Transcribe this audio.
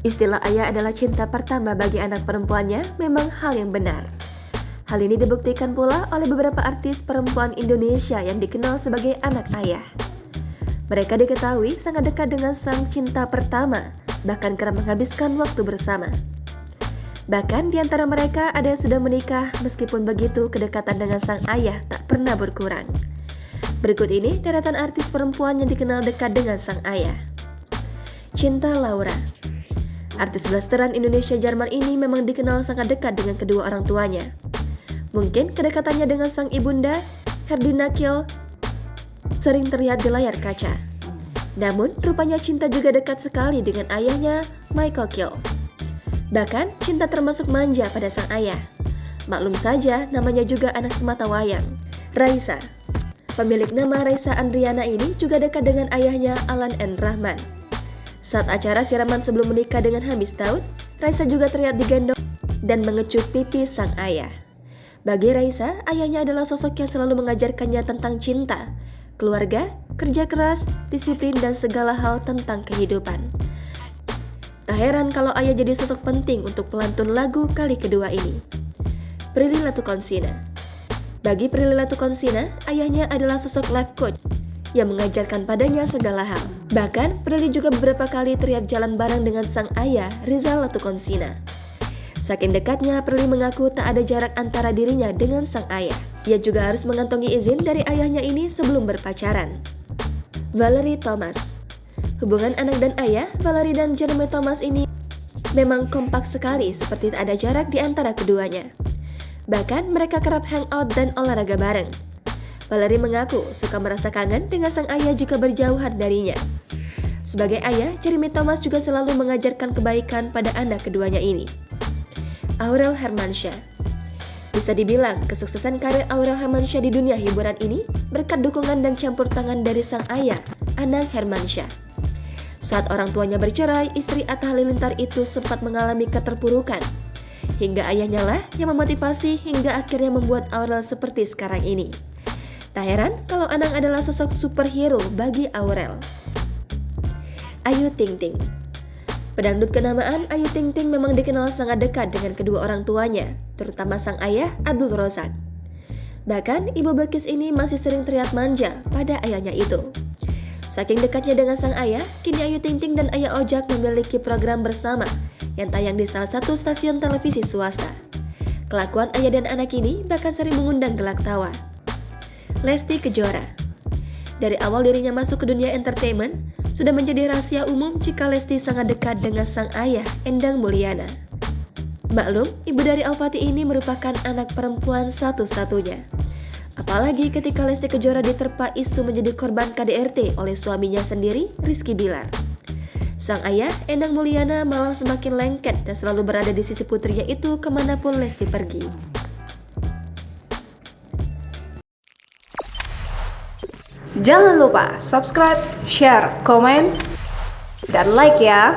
Istilah ayah adalah cinta pertama bagi anak perempuannya memang hal yang benar. Hal ini dibuktikan pula oleh beberapa artis perempuan Indonesia yang dikenal sebagai anak ayah. Mereka diketahui sangat dekat dengan sang cinta pertama, bahkan kerap menghabiskan waktu bersama. Bahkan di antara mereka ada yang sudah menikah, meskipun begitu kedekatan dengan sang ayah tak pernah berkurang. Berikut ini deretan artis perempuan yang dikenal dekat dengan sang ayah. Cinta Laura. Artis blasteran Indonesia Jerman ini memang dikenal sangat dekat dengan kedua orang tuanya. Mungkin kedekatannya dengan sang ibunda, Herdina Kiel, sering terlihat di layar kaca. Namun, rupanya cinta juga dekat sekali dengan ayahnya, Michael Kiel. Bahkan, cinta termasuk manja pada sang ayah. Maklum saja, namanya juga anak sematawayang. Raisa. Pemilik nama Raisa Andriana ini juga dekat dengan ayahnya, Alan N. Rahman. Saat acara siraman sebelum menikah dengan Hamis Daud, Raisa juga terlihat digendong dan mengecup pipi sang ayah. Bagi Raisa, ayahnya adalah sosok yang selalu mengajarkannya tentang cinta, keluarga, kerja keras, disiplin, dan segala hal tentang kehidupan. Tak heran kalau ayah jadi sosok penting untuk pelantun lagu kali kedua ini. Prilly Latukonsina. Bagi Prilly Latukonsina, ayahnya adalah sosok life coach yang mengajarkan padanya segala hal. Bahkan, Prilly juga beberapa kali terlihat jalan bareng dengan sang ayah, Rizal Latukonsina. Saking dekatnya, Prilly mengaku tak ada jarak antara dirinya dengan sang ayah. Ia juga harus mengantongi izin dari ayahnya ini sebelum berpacaran. Valerie Thomas. Hubungan anak dan ayah, Valerie dan Jeremy Thomas ini memang kompak sekali, seperti tak ada jarak di antara keduanya. Bahkan, mereka kerap hangout dan olahraga bareng. Valerie mengaku suka merasa kangen dengan sang ayah jika berjauhan darinya. Sebagai ayah, Jeremy Thomas juga selalu mengajarkan kebaikan pada anak keduanya ini. Aurel Hermansyah. Bisa dibilang, kesuksesan karir Aurel Hermansyah di dunia hiburan ini berkat dukungan dan campur tangan dari sang ayah, Anang Hermansyah. Saat orang tuanya bercerai, istri Atta Halilintar itu sempat mengalami keterpurukan. Hingga ayahnya lah yang memotivasi hingga akhirnya membuat Aurel seperti sekarang ini. Tak heran kalau Anang adalah sosok superhero bagi Aurel. Ayu Ting Ting. Pedangdut kenamaan Ayu Ting Ting memang dikenal sangat dekat dengan kedua orang tuanya, terutama sang ayah Abdul Rozak. Bahkan ibu Bilqis ini masih sering terlihat manja pada ayahnya itu. Saking dekatnya dengan sang ayah, kini Ayu Ting Ting dan Ayah Ojak memiliki program bersama yang tayang di salah satu stasiun televisi swasta. Kelakuan ayah dan anak ini bahkan sering mengundang gelak tawa. Lesti Kejora. Dari awal dirinya masuk ke dunia entertainment, sudah menjadi rahasia umum jika Lesti sangat dekat dengan sang ayah, Endang Mulyana. Maklum, ibu dari Al-Fatih ini merupakan anak perempuan satu-satunya. Apalagi ketika Lesti Kejora diterpa isu menjadi korban KDRT oleh suaminya sendiri, Rizky Bilar. Sang ayah, Endang Mulyana, malah semakin lengket dan selalu berada di sisi putrinya itu kemanapun Lesti pergi. Jangan lupa subscribe, share, komen, dan like ya.